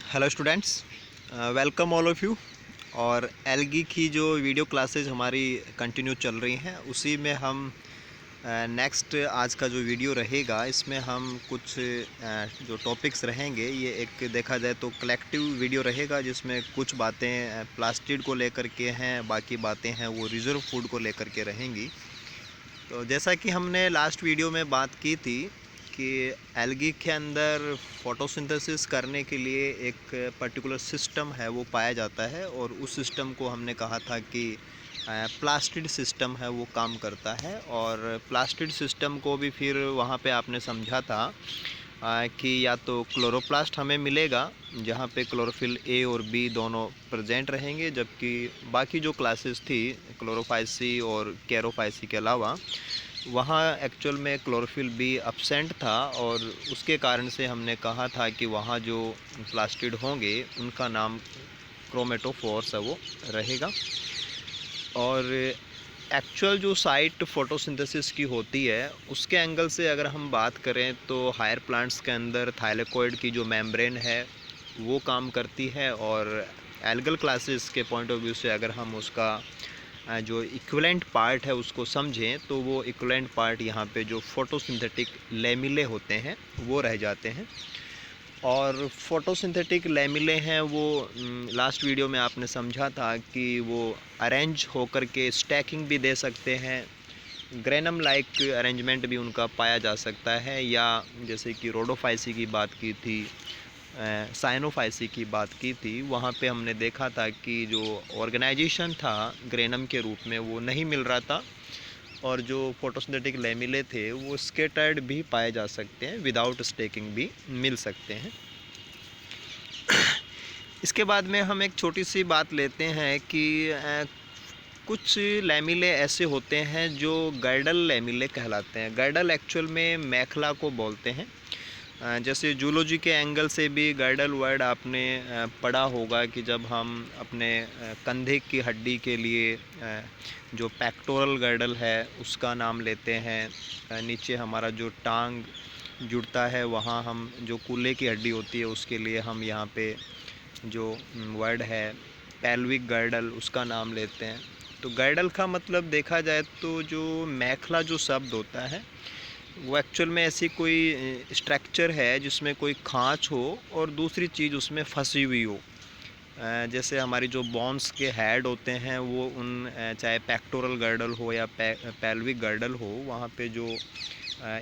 Hello students, welcome all of you. और algae की जो वीडियो क्लासेज हमारी कंटिन्यू चल रही हैं उसी में हम नेक्स्ट आज का जो वीडियो रहेगा इसमें हम कुछ जो टॉपिक्स रहेंगे ये एक देखा जाए तो कलेक्टिव वीडियो रहेगा, जिसमें कुछ बातें प्लास्टिड को लेकर के हैं, बाकी बातें हैं वो रिज़र्व फूड को लेकर के रहेंगी। तो जैसा कि हमने लास्ट वीडियो में बात की थी कि एल्गी के अंदर फोटोसिंथेसिस करने के लिए एक पर्टिकुलर सिस्टम है वो पाया जाता है, और उस सिस्टम को हमने कहा था कि प्लास्टिड सिस्टम है वो काम करता है। और प्लास्टिड सिस्टम को भी फिर वहाँ पे आपने समझा था कि या तो क्लोरोप्लास्ट हमें मिलेगा जहाँ पे क्लोरोफिल ए और बी दोनों प्रेजेंट रहेंगे, जबकि बाकी जो क्लासेस थी क्लोरोफाइसी और कैरोफाइसी के अलावा वहाँ एक्चुअल में क्लोरोफिल बी अब्सेंट था, और उसके कारण से हमने कहा था कि वहाँ जो प्लास्टिड होंगे उनका नाम क्रोमेटोफोर्स है वो रहेगा। और एक्चुअल जो साइट फोटोसिंथेसिस की होती है उसके एंगल से अगर हम बात करें तो हायर प्लांट्स के अंदर थाइलेकोइड की जो मेम्ब्रेन है वो काम करती है, और एल्गल क्लासेस के पॉइंट ऑफ व्यू से अगर हम उसका जो इक्विवेलेंट पार्ट है उसको समझें तो वो इक्विवेलेंट पार्ट यहाँ पे जो फोटोसिंथेटिक लेमिले होते हैं वो रह जाते हैं। और फोटोसिंथेटिक लेमिले हैं वो लास्ट वीडियो में आपने समझा था कि वो अरेंज होकर के स्टैकिंग भी दे सकते हैं, ग्रेनम लाइक अरेंजमेंट भी उनका पाया जा सकता है, या जैसे कि रोडोफाइसी की बात की थी, साइनोफाइसी की बात की थी, वहाँ पे हमने देखा था कि जो ऑर्गेनाइजेशन था ग्रेनम के रूप में वो नहीं मिल रहा था, और जो फोटोसिंथेटिक लेमिले थे वो स्केटर्ड भी पाए जा सकते हैं, विदाउट स्टेकिंग भी मिल सकते हैं। इसके बाद में हम एक छोटी सी बात लेते हैं कि कुछ लेमिले ऐसे होते हैं जो गर्डल लेमिले कहलाते हैं। गर्डल एक्चुअल में मेखला को बोलते हैं। जैसे जूलॉजी के एंगल से भी गर्डल वर्ड आपने पढ़ा होगा कि जब हम अपने कंधे की हड्डी के लिए जो पेक्टोरल गर्डल है उसका नाम लेते हैं, नीचे हमारा जो टांग जुड़ता है वहाँ हम जो कूल्हे की हड्डी होती है उसके लिए हम यहाँ पे जो वर्ड है पेल्विक गर्डल उसका नाम लेते हैं। तो गर्डल का मतलब देखा जाए तो जो मेखला जो शब्द होता है वो एक्चुअल में ऐसी कोई स्ट्रक्चर है जिसमें कोई खाँच हो और दूसरी चीज़ उसमें फंसी हुई हो। जैसे हमारी जो बोन्स के हेड होते हैं वो उन चाहे पेक्टोरल गर्डल हो या पेल्विक गर्डल हो, वहाँ पे जो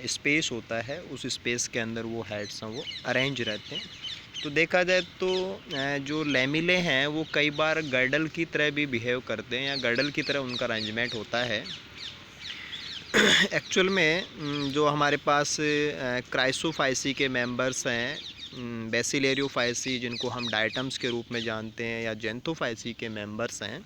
स्पेस होता है उस स्पेस के अंदर वो हेड्स हैं वो अरेंज रहते हैं। तो देखा जाए तो जो लेमिले हैं वो कई बार गर्डल की तरह भी बिहेव करते हैं या गर्डल की तरह उनका अरेंजमेंट होता है। एक्चुअल में जो हमारे पास क्राइसोफाइसी के मेंबर्स हैं, बेसिलेरियोफाइसी जिनको हम डायटम्स के रूप में जानते हैं, या जेंथोफाइसी के मेंबर्स हैं,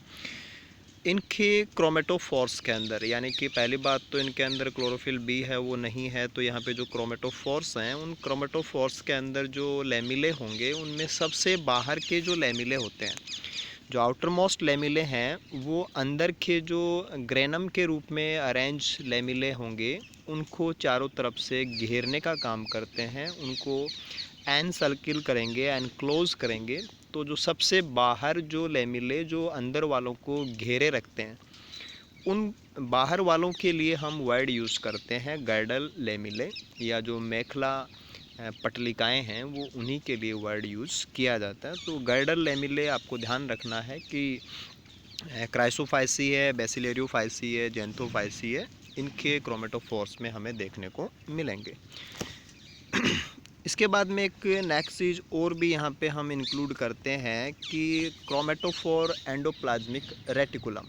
इनके क्रोमेटोफोर्स के अंदर, यानी कि पहली बात तो इनके अंदर क्लोरोफिल बी है वो नहीं है, तो यहाँ पे जो क्रोमेटोफोर्स हैं उन क्रोमेटोफोर्स के अंदर जो लेमिले होंगे उनमें सबसे बाहर के जो लेमिले होते हैं, जो आउटर मोस्ट लेमिले हैं वो अंदर के जो ग्रेनम के रूप में अरेंज लेमिले होंगे उनको चारों तरफ से घेरने का काम करते हैं, उनको एन सर्किल करेंगे, एन क्लोज करेंगे। तो जो सबसे बाहर जो लेमिले जो अंदर वालों को घेरे रखते हैं उन बाहर वालों के लिए हम वर्ड यूज़ करते हैं गर्डल लेमिले, या जो मेखला पटलिकाएँ हैं वो उन्हीं के लिए वर्ड यूज़ किया जाता है। तो गर्डल लेमिले आपको ध्यान रखना है कि क्राइसोफाइसी है, बेसिलेरियोफाइसी है, जेंथोफाइसी है, इनके क्रोमेटोफोर्स में हमें देखने को मिलेंगे। इसके बाद में एक नेक्स्ट चीज़ और भी यहाँ पे हम इंक्लूड करते हैं कि क्रोमेटोफोर एंडोप्लाज्मिक रेटिकुलम।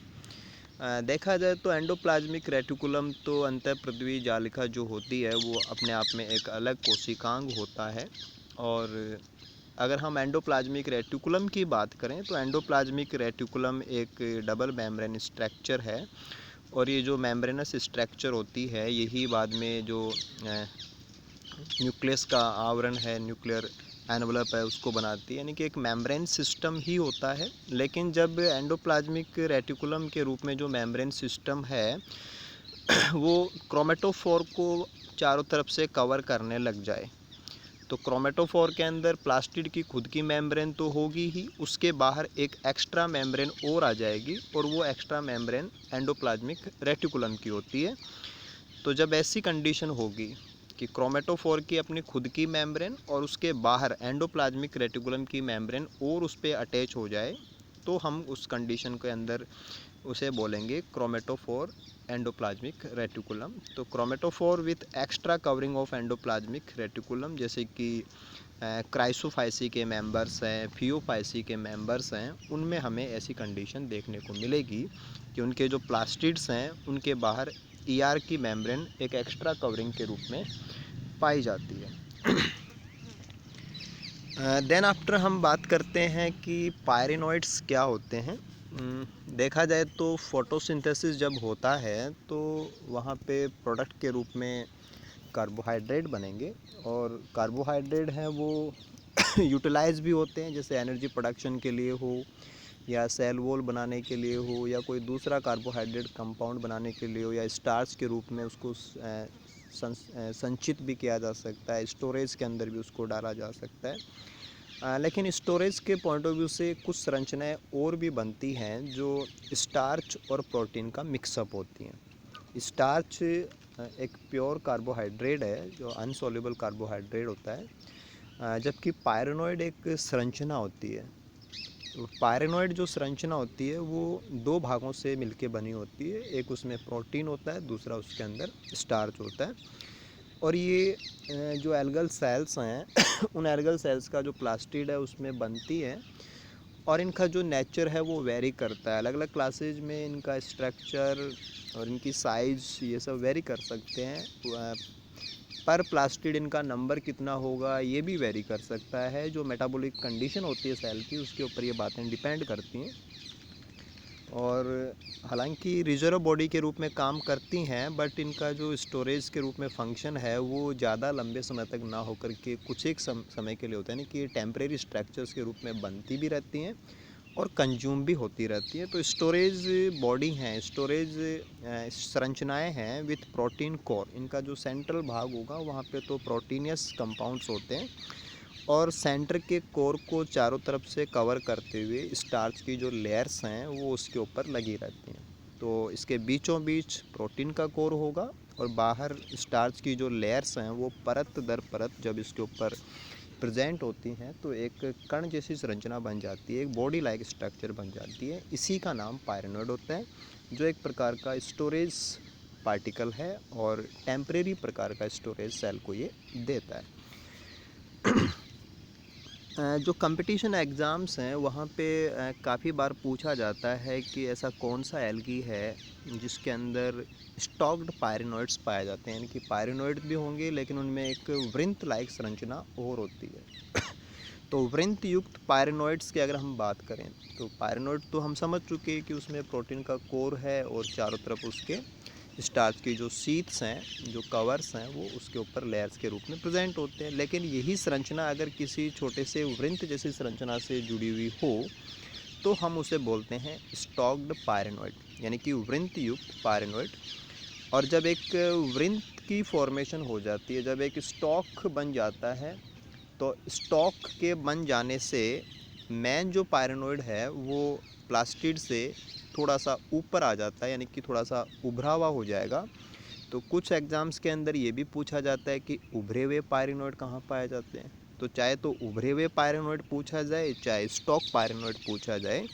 देखा जाए तो एंडोप्लाज्मिक रेटिकुलम तो अंतःपृथ्वी जालिका जो होती है वो अपने आप में एक अलग कोशिकांग होता है। और अगर हम एंडोप्लाज्मिक रेटिकुलम की बात करें तो एंडोप्लाज्मिक रेटिकुलम एक डबल मेम्ब्रेन स्ट्रक्चर है, और ये जो मेम्ब्रेनस स्ट्रक्चर होती है यही बाद में जो न्यूक्लियस का आवरण है, न्यूक्लियर एनवलप है, उसको बनाती है, यानी कि एक मेम्ब्रेन सिस्टम ही होता है। लेकिन जब एंडोप्लाज्मिक रेटिकुलम के रूप में जो मेम्ब्रेन सिस्टम है वो क्रोमेटोफोर को चारों तरफ से कवर करने लग जाए तो क्रोमेटोफोर के अंदर प्लास्टिड की खुद की मेम्ब्रेन तो होगी ही, उसके बाहर एक एक्स्ट्रा मेम्ब्रेन और आ जाएगी और वो एक्स्ट्रा मेम्ब्रेन एंडोप्लाज्मिक रेटिकुलम की होती है। तो जब ऐसी कंडीशन होगी कि क्रोमेटोफोर की अपनी खुद की मेम्ब्रेन और उसके बाहर एंडोप्लाज्मिक रेटिकुलम की मेम्ब्रेन और उस पर अटैच हो जाए, तो हम उस कंडीशन के अंदर उसे बोलेंगे क्रोमेटोफोर एंडोप्लाज्मिक रेटिकुलम। तो chromatophore with extra covering of endoplasmic reticulum, जैसे कि क्राइसोफाइसी के मेंबर्स हैं, फियोफाइसी के मेंबर्स हैं, उनमें हमें ऐसी कंडीशन देखने को मिलेगी कि उनके जो प्लास्टिड्स हैं उनके बाहर ईआर की मेम्ब्रेन एक एक्स्ट्रा कवरिंग के रूप में पाई जाती है। देन आफ्टर हम बात करते हैं कि पायरेनोइड्स क्या होते हैं। देखा जाए तो फोटोसिंथेसिस जब होता है तो वहाँ पे प्रोडक्ट के रूप में कार्बोहाइड्रेट बनेंगे, और कार्बोहाइड्रेट हैं वो यूटिलाइज भी होते हैं, जैसे एनर्जी प्रोडक्शन के लिए हो या सेल वॉल बनाने के लिए हो या कोई दूसरा कार्बोहाइड्रेट कंपाउंड बनाने के लिए हो, या स्टार्च के रूप में उसको संचित भी किया जा सकता है, स्टोरेज के अंदर भी उसको डाला जा सकता है। लेकिन स्टोरेज के पॉइंट ऑफ व्यू से कुछ संरचनाएं और भी बनती हैं जो स्टार्च और प्रोटीन का मिक्सअप होती हैं। स्टार्च एक प्योर कार्बोहाइड्रेट है जो अनसॉल्युबल कार्बोहाइड्रेट होता है, जबकि पायरेनोइड एक संरचना होती है। तो पायरेनोइड जो संरचना होती है वो दो भागों से मिलके बनी होती है, एक उसमें प्रोटीन होता है, दूसरा उसके अंदर स्टार्च होता है। और ये जो एल्गल सेल्स हैं उन एल्गल सेल्स का जो प्लास्टिड है उसमें बनती है, और इनका जो नेचर है वो वेरी करता है। अलग अलग क्लासेज में इनका स्ट्रक्चर और इनकी साइज़ ये सब वेरी कर सकते हैं। पर प्लास्टिड इनका नंबर कितना होगा ये भी वेरी कर सकता है। जो मेटाबॉलिक कंडीशन होती है सेल की उसके ऊपर ये बातें डिपेंड करती हैं। और हालांकि रिजर्व बॉडी के रूप में काम करती हैं, बट इनका जो स्टोरेज के रूप में फंक्शन है वो ज़्यादा लंबे समय तक ना होकर के कुछ एक समय के लिए होता है, यानी कि टेम्परेरी स्ट्रक्चर्स के रूप में बनती भी रहती हैं और कंज्यूम भी होती रहती है। तो स्टोरेज बॉडी हैं, स्टोरेज संरचनाएं हैं विथ प्रोटीन कोर। इनका जो सेंट्रल भाग होगा वहाँ पे तो प्रोटीनियस कंपाउंड्स होते हैं, और सेंटर के कोर को चारों तरफ से कवर करते हुए स्टार्च की जो लेयर्स हैं वो उसके ऊपर लगी रहती हैं। तो इसके बीचों बीच प्रोटीन का कोर होगा, और बाहर स्टार्च की जो लेयर्स हैं वो परत दर परत जब इसके ऊपर प्रेजेंट होती हैं तो एक कण जैसी संरचना बन जाती है, एक बॉडी लाइक स्ट्रक्चर बन जाती है। इसी का नाम पायरेनोइड होता है, जो एक प्रकार का स्टोरेज पार्टिकल है और टेम्परेरी प्रकार का स्टोरेज सेल को ये देता है। जो कंपटीशन एग्ज़ाम्स हैं वहाँ पे काफ़ी बार पूछा जाता है कि ऐसा कौन सा एल्गी है जिसके अंदर स्टॉक्ड पायरेनोइड्स पाए जाते हैं, यानी कि पायरेनोइड भी होंगे लेकिन उनमें एक वृंत लाइक संरचना और होती है। तो वृंत युक्त पायरेनोइड्स की अगर हम बात करें तो पायरेनोइड तो हम समझ चुके हैं कि उसमें प्रोटीन का कोर है और चारों तरफ उसके स्टार्च की जो शीट्स हैं, जो कवर्स हैं, वो उसके ऊपर लेयर्स के रूप में प्रेजेंट होते हैं। लेकिन यही संरचना अगर किसी छोटे से वृंत जैसी संरचना से जुड़ी हुई हो तो हम उसे बोलते हैं स्टॉक्ड पायरेनोइड, यानी कि वृंत युक्त पायरेनोइड। और जब एक वृंत की फॉर्मेशन हो जाती है, जब एक स्टॉक बन जाता है, तो स्टॉक के बन जाने से मेन जो पायरेनोइड है वो प्लास्टिड से थोड़ा सा ऊपर आ जाता है, यानी कि थोड़ा सा उभरा हुआ हो जाएगा। तो कुछ एग्ज़ाम्स के अंदर ये भी पूछा जाता है कि उभरे हुए पायरेनोइड कहाँ पाए जाते हैं। तो चाहे तो उभरे हुए पायरेनोइड पूछा जाए, चाहे स्टॉक पायरेनोइड पूछा जाए,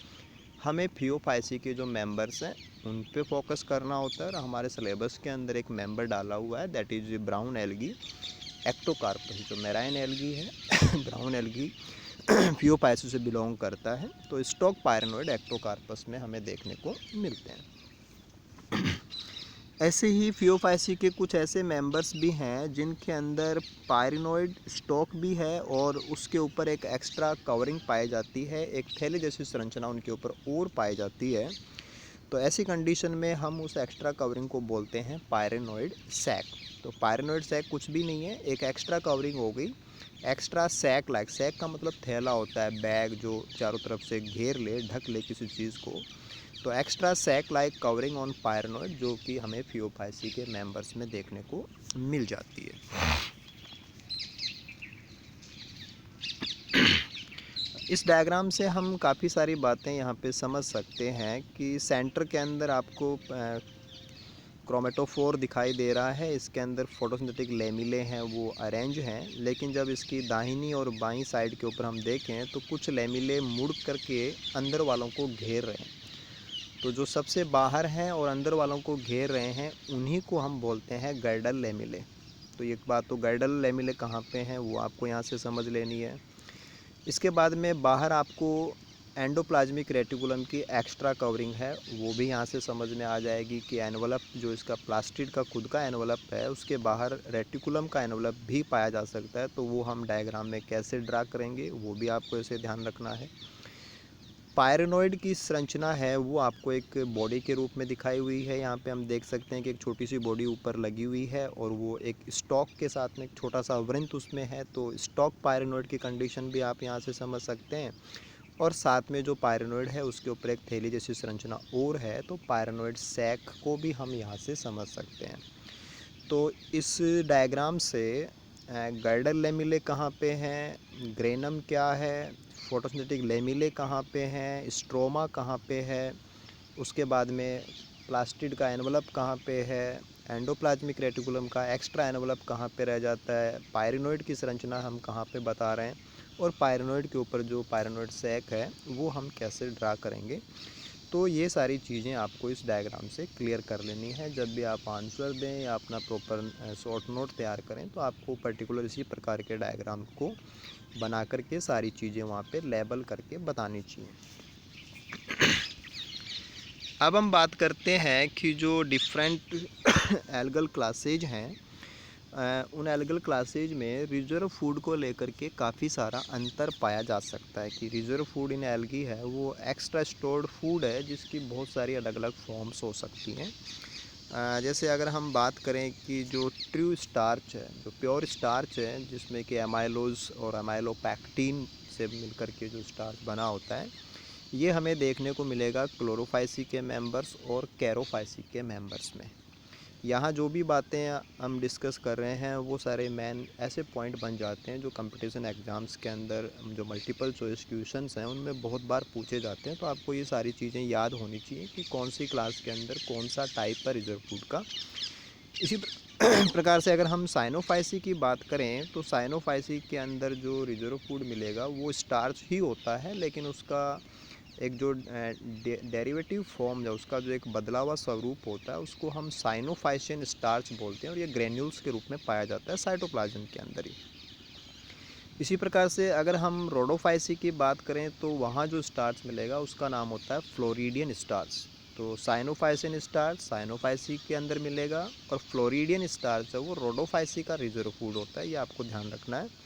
हमें फियोफाइसी के जो मेंबर्स हैं उन पे फोकस करना होता है। और हमारे सिलेबस के अंदर एक मेंबर डाला हुआ है, that is brown algae Ectocarpus, जो मेराइन एल्गी है ब्राउन एल्गी फियोफाइसी से बिलोंग करता है। तो स्टॉक पायरेनोइड एक्टोकार्पस में हमें देखने को मिलते हैं। ऐसे ही फियोफाइसी के कुछ ऐसे मेंबर्स भी हैं जिनके अंदर पायरेनोइड स्टॉक भी है और उसके ऊपर एक एक्स्ट्रा कवरिंग पाई जाती है, एक थैले जैसी संरचना उनके ऊपर और पाई जाती है। तो ऐसी कंडीशन में हम उस एक्स्ट्रा कवरिंग को बोलते हैं पायरेनोइड सैक। तो पायरेनोइड सैक कुछ भी नहीं है, एक एक्स्ट्रा कवरिंग हो गई, एक्स्ट्रा सैक लाइक। सैक का मतलब थैला होता है, बैग जो चारों तरफ से घेर ले, ढक ले किसी चीज़ को। तो extra sac like covering on pyrenoid जो कि हमें फियोफाइसी के मेंबर्स में देखने को मिल जाती है। इस डायग्राम से हम काफ़ी सारी बातें यहाँ पे समझ सकते हैं कि सेंटर के अंदर आपको क्रोमेटोफोर दिखाई दे रहा है। इसके अंदर फोटोसिंथेटिक लेमिले हैं, वो अरेंज हैं, लेकिन जब इसकी दाहिनी और बाईं साइड के ऊपर हम देखें तो कुछ लेमिले मुड़ करके अंदर वालों को घेर रहे हैं। तो जो सबसे बाहर हैं और अंदर वालों को घेर रहे हैं उन्हीं को हम बोलते हैं गर्डल लेमिले। तो एक बात तो गर्डल लेमिले कहाँ पे हैं वो आपको यहाँ से समझ लेनी है। इसके बाद में बाहर आपको एंडोप्लाज्मिक रेटिकुलम की एक्स्ट्रा कवरिंग है, वो भी यहाँ से समझ में आ जाएगी कि एनवलप जो इसका प्लास्टिड का खुद का एनवलप है उसके बाहर रेटिकुलम का एनवलप भी पाया जा सकता है। तो वो हम डायग्राम में कैसे ड्रा करेंगे वो भी आपको इसे ध्यान रखना है। पायरेनोइड की संरचना है वो आपको एक बॉडी के रूप में दिखाई हुई है। यहाँ पे हम देख सकते हैं कि एक छोटी सी बॉडी ऊपर लगी हुई है और वो एक स्टॉक के साथ में एक छोटा सा वृंत उसमें है। तो स्टॉक पायरेनोइड की कंडीशन भी आप यहाँ से समझ सकते हैं। और साथ में जो पायरेनोइड है उसके ऊपर एक थैली जैसी संरचना और है, तो पायरेनोइड सैक को भी हम यहाँ से समझ सकते हैं। तो इस डायग्राम से गर्डल लेमिले कहाँ पे हैं, ग्रेनम क्या है, फोटोसिंथेटिक लेमिले कहाँ पे हैं, स्ट्रोमा कहाँ पे है, उसके बाद में प्लास्टिड का एनवलप कहाँ पे है, एंडोप्लाज्मिक रेटिकुलम का एक्स्ट्रा एनवलप कहाँ पे रह जाता है, पायरेनोइड की संरचना हम कहाँ पे बता रहे हैं, और पायरेनोइड के ऊपर जो पायरेनोइड सैक है वो हम कैसे ड्रा करेंगे। तो ये सारी चीज़ें आपको इस डायग्राम से क्लियर कर लेनी है। जब भी आप आंसर दें या अपना प्रॉपर शॉर्ट नोट तैयार करें तो आपको पर्टिकुलर इसी प्रकार के डायग्राम को बना करके सारी चीज़ें वहाँ पे लेबल करके बतानी चाहिए। अब हम बात करते हैं कि जो डिफरेंट एल्गल क्लासेज हैं, उन एल्गल क्लासेज में रिजर्व फूड को लेकर के काफ़ी सारा अंतर पाया जा सकता है कि रिजर्व फूड इन एल्गी है वो एक्स्ट्रा स्टोर्ड फूड है जिसकी बहुत सारी अलग अलग फॉर्म्स हो सकती हैं। जैसे अगर हम बात करें कि जो ट्रू स्टार्च है, जो प्योर स्टार्च है जिसमें कि एमाइलोज और एमाइलोपैक्टिन से मिलकर के जो स्टार्च बना होता है, ये हमें देखने को मिलेगा क्लोरोफाइसी के मेंबर्स और कैरोफाइसी के मेंबर्स में। यहाँ जो भी बातें हम डिस्कस कर रहे हैं वो सारे मेन ऐसे पॉइंट बन जाते हैं जो कंपटीशन एग्ज़ाम्स के अंदर जो मल्टीपल चॉइस क्वेश्चंस हैं उनमें बहुत बार पूछे जाते हैं। तो आपको ये सारी चीज़ें याद होनी चाहिए कि कौन सी क्लास के अंदर कौन सा टाइप है रिजर्व फूड का। इसी प्रकार से अगर हम साइनोफाइसी की बात करें तो साइनोफाइसी के अंदर जो रिजर्व फूड मिलेगा वो स्टार्च ही होता है, लेकिन उसका एक जो डेरिवेटिव फॉर्म है उसका जो एक बदला हुआ स्वरूप होता है उसको हम साइनोफाइसियन स्टार्च बोलते हैं और ये ग्रेन्यूल्स के रूप में पाया जाता है साइटोप्लाज्म के अंदर ही। इसी प्रकार से अगर हम रोडोफाइसी की बात करें तो वहाँ जो स्टार्च मिलेगा उसका नाम होता है फ्लोरिडियन स्टार्च। तो साइनोफाइसियन स्टार्च साइनोफाइसी के अंदर मिलेगा और फ्लोरिडियन स्टार्च है वो रोडोफाइसी का रिजर्व फूड होता है, ये आपको ध्यान रखना है।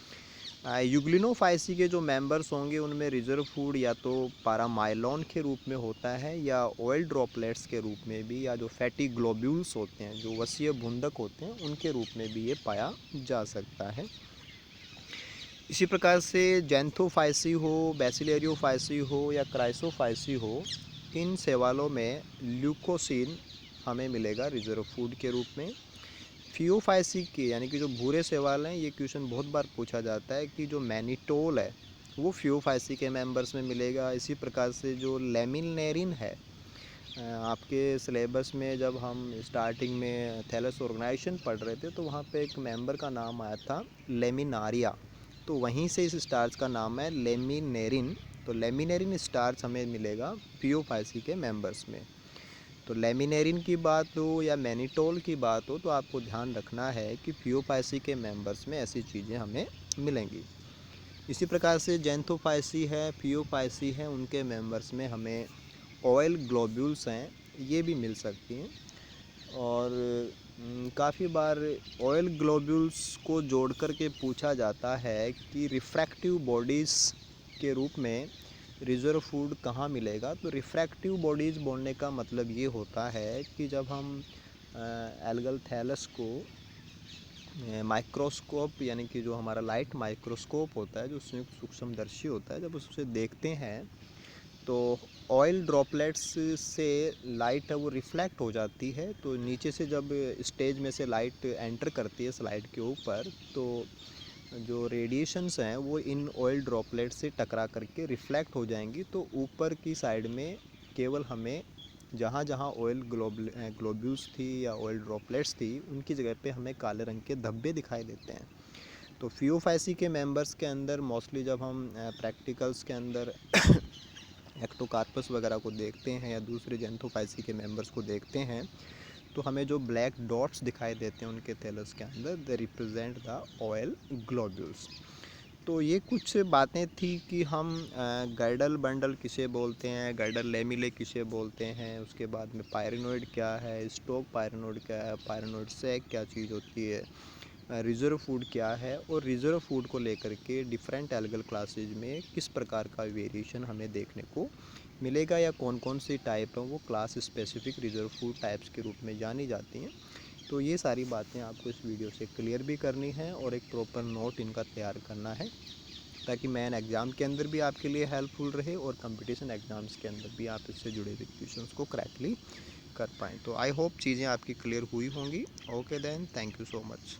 यूग्लिनोफाइसी के जो मेंबर्स होंगे उनमें रिजर्व फूड या तो पारामाइलॉन के रूप में होता है या ऑयल ड्रॉपलेट्स के रूप में भी, या जो फैटी ग्लोब्यूल्स होते हैं जो वसीय भूंदक होते हैं उनके रूप में भी ये पाया जा सकता है। इसी प्रकार से जैंथोफाइसी हो, बैसिलेरियोफाइसी हो या क्राइसोफाइसी हो, इन सवालों में ल्यूकोसिन हमें मिलेगा रिजर्व फूड के रूप में। फियोफाइसी के यानी कि जो भूरे सवाल हैं, ये क्वेश्चन बहुत बार पूछा जाता है कि जो मैनिटोल है वो फियोफाइसी के मेंबर्स में मिलेगा। इसी प्रकार से जो लेमिनेरिन है, आपके सिलेबस में जब हम स्टार्टिंग में थैलस ऑर्गेनाइजेशन पढ़ रहे थे तो वहाँ पे एक मेंबर का नाम आया था लेमिनारिया, तो वहीं से इस स्टार्च का नाम है लेमिनेरिन। तो लेमिनेरिन स्टार्च हमें मिलेगा फियोफाइसी के मेंबर्स में। तो लेमिनेरिन की बात हो या मैनिटोल की बात हो तो आपको ध्यान रखना है कि फियोफाइसी के मेंबर्स में ऐसी चीज़ें हमें मिलेंगी। इसी प्रकार से जैंथोफाइसी है, फियोफाइसी है, उनके मेंबर्स में हमें ऑयल ग्लोब्यूल्स हैं ये भी मिल सकती हैं। और काफ़ी बार ऑयल ग्लोब्यूल्स को जोड़ कर के पूछा जाता है कि रिफ्रैक्टिव बॉडीज़ के रूप में रिजर्व फूड कहाँ मिलेगा। तो रिफ्रैक्टिव बॉडीज़ बोलने का मतलब ये होता है कि जब हम एल्गल थैलस को माइक्रोस्कोप यानी कि जो हमारा लाइट माइक्रोस्कोप होता है जो संयुक्त सूक्ष्मदर्शी होता है, जब उसे देखते हैं तो ऑयल ड्रॉपलेट्स से लाइट है वो रिफ्लेक्ट हो जाती है। तो नीचे से जब स्टेज में से लाइट एंटर करती है स्लाइड के ऊपर तो जो रेडिएशंस हैं वो इन ऑयल ड्रॉपलेट से टकरा करके रिफ्लेक्ट हो जाएंगी, तो ऊपर की साइड में केवल हमें जहाँ जहाँ ऑयल ग्लोब्यूल्स थी या ऑयल ड्रॉपलेट्स थी उनकी जगह पे हमें काले रंग के धब्बे दिखाई देते हैं। तो फियोफाइसी के मेंबर्स के अंदर मोस्टली जब हम प्रैक्टिकल्स के अंदर एक्टोकार्पस वगैरह को देखते हैं या दूसरे जेंथोफाइसी के मेंबर्स को देखते हैं, तो हमें जो ब्लैक डॉट्स दिखाई देते हैं उनके थैलस के अंदर, they represent the oil globules. तो ये कुछ बातें थी कि हम गाइडल बंडल किसे बोलते हैं, गाइडल लेमिले किसे बोलते हैं, उसके बाद में पायरेनोइड क्या है, स्टोक पायरेनोइड क्या है, पायरेनोइड सैक क्या चीज़ होती है, रिज़र्व फूड क्या है, और रिज़र्व फूड को लेकर के डिफरेंट एल्गल क्लासेज में किस प्रकार का वेरिएशन हमें देखने को मिलेगा, या कौन कौन सी टाइप है वो class specific reserve food types के रूप में जानी जाती हैं। तो ये सारी बातें आपको इस वीडियो से क्लियर भी करनी है और एक प्रॉपर नोट इनका तैयार करना है, ताकि मेन एग्ज़ाम के अंदर भी आपके लिए हेल्पफुल रहे और कंपटीशन एग्ज़ाम्स के अंदर भी आप इससे जुड़े हुए क्वेश्चंस को करेक्टली कर पाएँ। तो आई होप चीज़ें आपकी क्लियर हुई होंगी। Okay then, thank you so much.